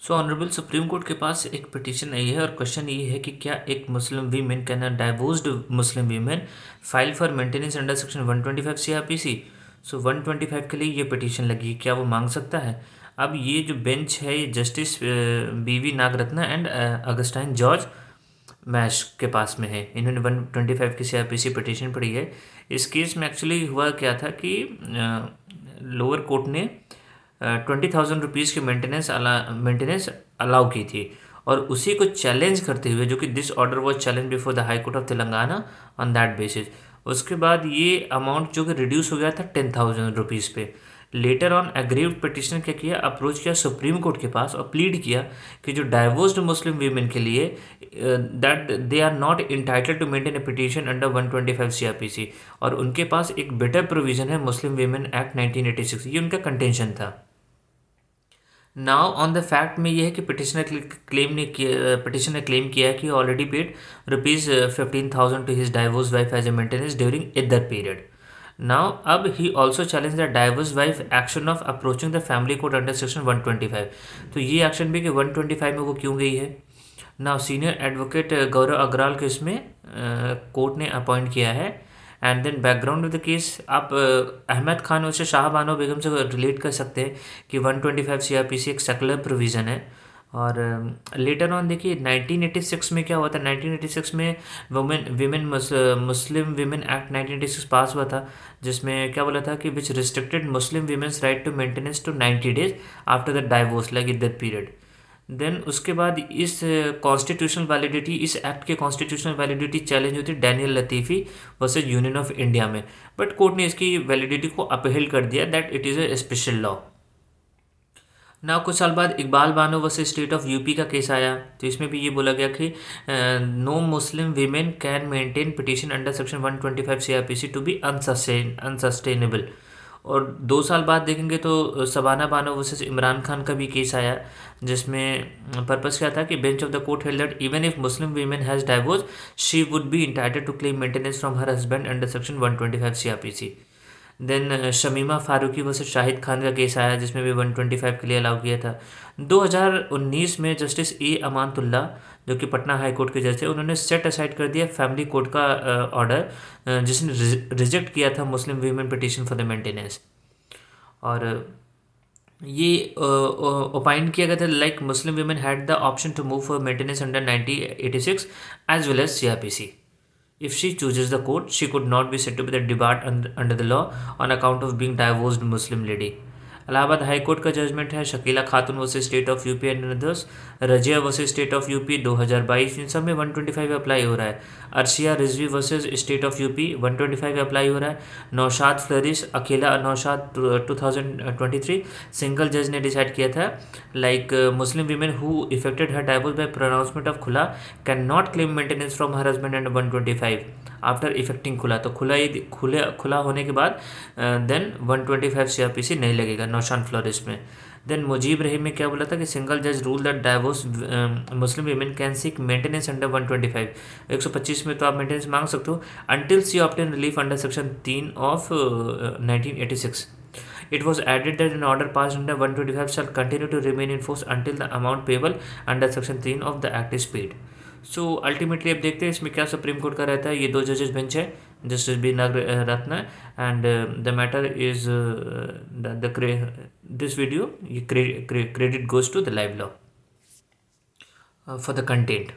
सो honourable supreme court के पास एक petition आई है और क्वेश्चन ये है कि क्या एक Muslim women can a divorced Muslim women file for maintenance under section 125 CrPC. So 125 के लिए ये पिटीशन लगी, क्या वो मांग सकता है? अब ये जो बेंच है ये justice B V Nagarathna and Augustine George Masih के पास में है। इन्होंने 125 की सीआरपीसी पिटीशन पढ़ी है। इस केस में एक्चुअली हुआ क्या था कि लोअर कोर्ट ने 20,000 रुपीज़ की मेंटेनेंस अलाउ की थी और उसी को चैलेंज करते हुए, जो कि this order was challenge before the high court of Telangana on that basis. उसके बाद ये अमाउंट जो कि रिड्यूस हो गया था 10,000 रुपीज़ पे। लेटर ऑन एग्रीव्ड पिटिशनर क्या किया, अप्रोच किया सुप्रीम कोर्ट के पास और प्लीड किया कि जो डाइवोर्स्ड मुस्लिम वीमेन के लिए that they are not entitled to maintain a petition under 125 CRPC और उनके पास एक बेटर प्रोविजन है मुस्लिम वीमेन एक्ट 1986। ये उनका कंटेंशन था। नाउ ऑन द फैक्ट में यह है कि पिटिशन ने क्लेम किया है कि already paid ₹15,000 to his divorce wife as a maintenance during ईदर पीरियड। नाउ अब he also challenge the divorce wife action of approaching the family court under section 125। तो ये एक्शन भी कि 125 में वो क्यों गई है। Now senior advocate Gaurav Agarwal को इसमें कोर्ट ने अपॉइंट किया है। And then background of the case आप अहमद खान उसे शाह बानो बेगम से रिलेट कर सकते हैं कि 125 सीआरपीसी एक सेकुलर प्रोविज़न है। और लेटर ऑन देखिए 1986 में क्या हुआ था। 1986 में मुस्लिम वीमेन एक्ट 1986 पास हुआ था, जिसमें क्या बोला था कि which restricted Muslim women's right to maintenance to 90 days after the divorce like that period. Then उसके बाद इस कॉन्स्टिट्यूशनल वैलिडिटी, इस एक्ट के कॉन्स्टिट्यूशनल वैलिडिटी चैलेंज होती है Daniel Latifi versus union of India में, बट कोर्ट ने इसकी वैलिडिटी को अपहेल कर दिया that it is a special law. ना कुछ साल बाद Iqbal Bano versus state of UP का केस आया, तो इसमें भी ये बोला गया कि no Muslim women can maintain petition under section 125 CRPC to be unsustainable. और 2 साल बाद देखेंगे तो सबाना बानो वर्सेस इमरान खान का भी केस आया, जिसमें पर्पस क्या था कि bench of the court held that even if Muslim women has divorce she would be entitled to claim maintenance from her husband under section 125 CRPC. Then Shamima Farooqui versus Shahid Khan का केस आया, जिसमें भी 125 के लिए अलाउ किया था। 2019 में जस्टिस ए अमानतुल्ला, जो कि पटना हाई कोर्ट के जज थे, उन्होंने सेट असाइड कर दिया फैमिली कोर्ट का ऑर्डर जिसने रिजेक्ट किया था Muslim women petition for the maintenance. और ये ओपाइन किया गया था like Muslim women had the option to move for maintenance under 1986 as well as CRPC. If she chooses the court, she could not be said to be the debarred under the law on account of being divorced Muslim lady. Allahabad high court का judgement है Shakila Khatoon versus state of UP and others, Razia versus state of UP 2022, इन सब में 125 apply हो रहा है। Arshia Rizvi versus state of UP 125 apply हो रहा है। नौशाद फ्लरिश अकेला नौशाद 2023 सिंगल जज ने डिसाइड किया था like Muslim women who effected her divorce by pronouncement of khula can not claim maintenance from her husband and 125 after effecting khula. तो खुला होने के बाद देन 125 सीआरपीसी नहीं लगेगा नौशान फ्लोरिस में। देन मुजीब रहीम में क्या बोला था कि सिंगल जज rule that divorce Muslim women can seek maintenance under 125। 125 में तो आप मेंटेनेंस मांग सकते हो until she obtain relief under section 3 of 1986। It was added that an order passed under 125 shall continue to remain in force until the amount payable under section 3 of the act is paid. So ultimately अब देखते हैं इसमें क्या supreme court का रहता है। ये 2 जजेस बेंच है, justice B Nagarathna and the matter is this video, ये credit goes to the Live Law for the content.